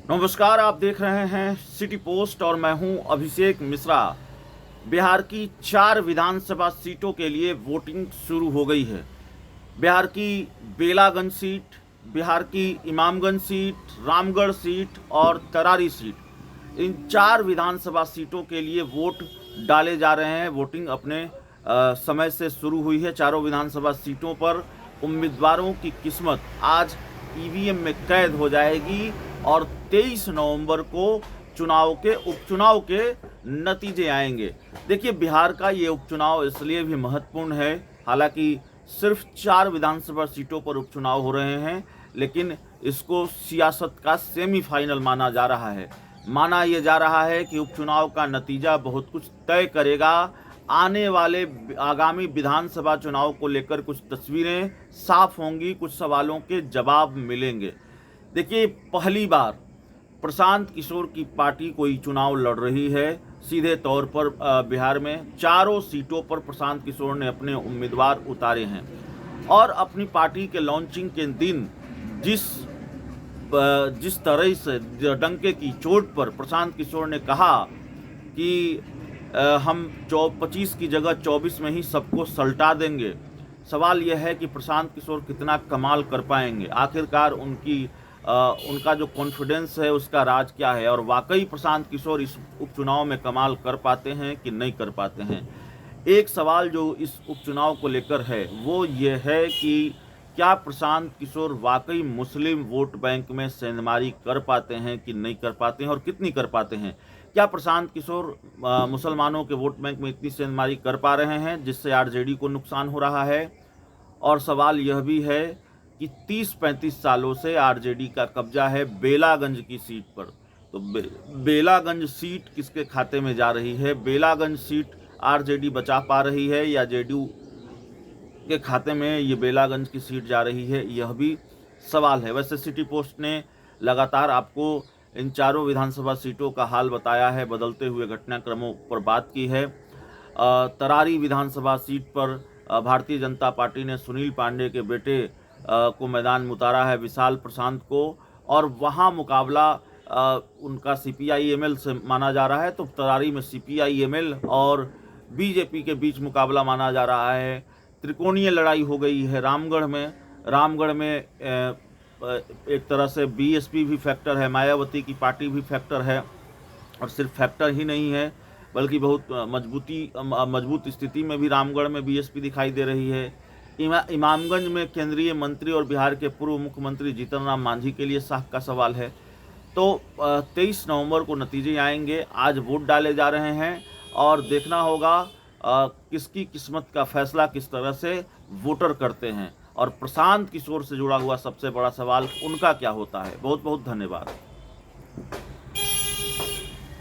नमस्कार, आप देख रहे हैं सिटी पोस्ट और मैं हूं अभिषेक मिश्रा। बिहार की 4 विधानसभा सीटों के लिए वोटिंग शुरू हो गई है। बिहार की बेलागंज सीट, बिहार की इमामगंज सीट, रामगढ़ सीट और तरारी सीट, इन 4 विधानसभा सीटों के लिए वोट डाले जा रहे हैं। वोटिंग अपने समय से शुरू हुई है। चारों विधानसभा सीटों पर उम्मीदवारों की किस्मत आज ईवीएम में कैद हो जाएगी और 23 नवंबर को उपचुनाव के नतीजे आएंगे। देखिए, बिहार का ये उपचुनाव इसलिए भी महत्वपूर्ण है, हालांकि सिर्फ 4 विधानसभा सीटों पर उपचुनाव हो रहे हैं, लेकिन इसको सियासत का सेमीफाइनल माना जा रहा है। माना यह जा रहा है कि उपचुनाव का नतीजा बहुत कुछ तय करेगा। आने वाले आगामी विधानसभा चुनाव को लेकर कुछ तस्वीरें साफ होंगी, कुछ सवालों के जवाब मिलेंगे। देखिए, पहली बार प्रशांत किशोर की पार्टी कोई चुनाव लड़ रही है। सीधे तौर पर बिहार में चारों सीटों पर प्रशांत किशोर ने अपने उम्मीदवार उतारे हैं और अपनी पार्टी के लॉन्चिंग के दिन जिस तरह से डंके की चोट पर प्रशांत किशोर ने कहा कि हम 25 की जगह 24 में ही सबको सल्टा देंगे। सवाल यह है कि प्रशांत किशोर कितना कमाल कर पाएंगे। आखिरकार उनका जो कॉन्फिडेंस है उसका राज क्या है, और वाकई प्रशांत किशोर इस उपचुनाव में कमाल कर पाते हैं कि नहीं कर पाते हैं। एक सवाल जो इस उपचुनाव को लेकर है वो ये है कि क्या प्रशांत किशोर वाकई मुस्लिम वोट बैंक में सेंधमारी कर पाते हैं कि नहीं कर पाते हैं, और कितनी कर पाते हैं। क्या प्रशांत किशोर मुसलमानों के वोट बैंक में इतनी सेंधमारी कर पा रहे हैं जिससे आरजेडी को नुकसान हो रहा है। और सवाल यह भी है कि 30-35 सालों से आरजेडी का कब्जा है बेलागंज की सीट पर। तो बेलागंज सीट किसके खाते में जा रही है? बेलागंज सीट आरजेडी बचा पा रही है या जेडीयू के खाते में ये बेलागंज की सीट जा रही है? यह भी सवाल है। वैसे सिटी पोस्ट ने लगातार आपको इन चारों विधानसभा सीटों का हाल बताया है, बदलते हुए घटनाक्रमों पर बात की है। तरारी विधानसभा सीट पर भारतीय जनता पार्टी ने सुनील पांडे के बेटे को मैदान में उतारा है, विशाल प्रशांत को, और वहाँ मुकाबला उनका सीपीआई-एमएल से माना जा रहा है। तो तरारी में सीपीआई-एमएल और बीजेपी के बीच मुकाबला माना जा रहा है। त्रिकोणीय लड़ाई हो गई है रामगढ़ में एक तरह से बीएसपी भी फैक्टर है, मायावती की पार्टी भी फैक्टर है, और सिर्फ फैक्टर ही नहीं है बल्कि बहुत मजबूत स्थिति में भी रामगढ़ में बीएसपी दिखाई दे रही है। इमामगंज में केंद्रीय मंत्री और बिहार के पूर्व मुख्यमंत्री जीतन राम मांझी के लिए साख का सवाल है। तो 23 नवंबर को नतीजे आएंगे। आज वोट डाले जा रहे हैं और देखना होगा किसकी किस्मत का फैसला किस तरह से वोटर करते हैं, और प्रशांत किशोर से जुड़ा हुआ सबसे बड़ा सवाल उनका क्या होता है। बहुत बहुत धन्यवाद।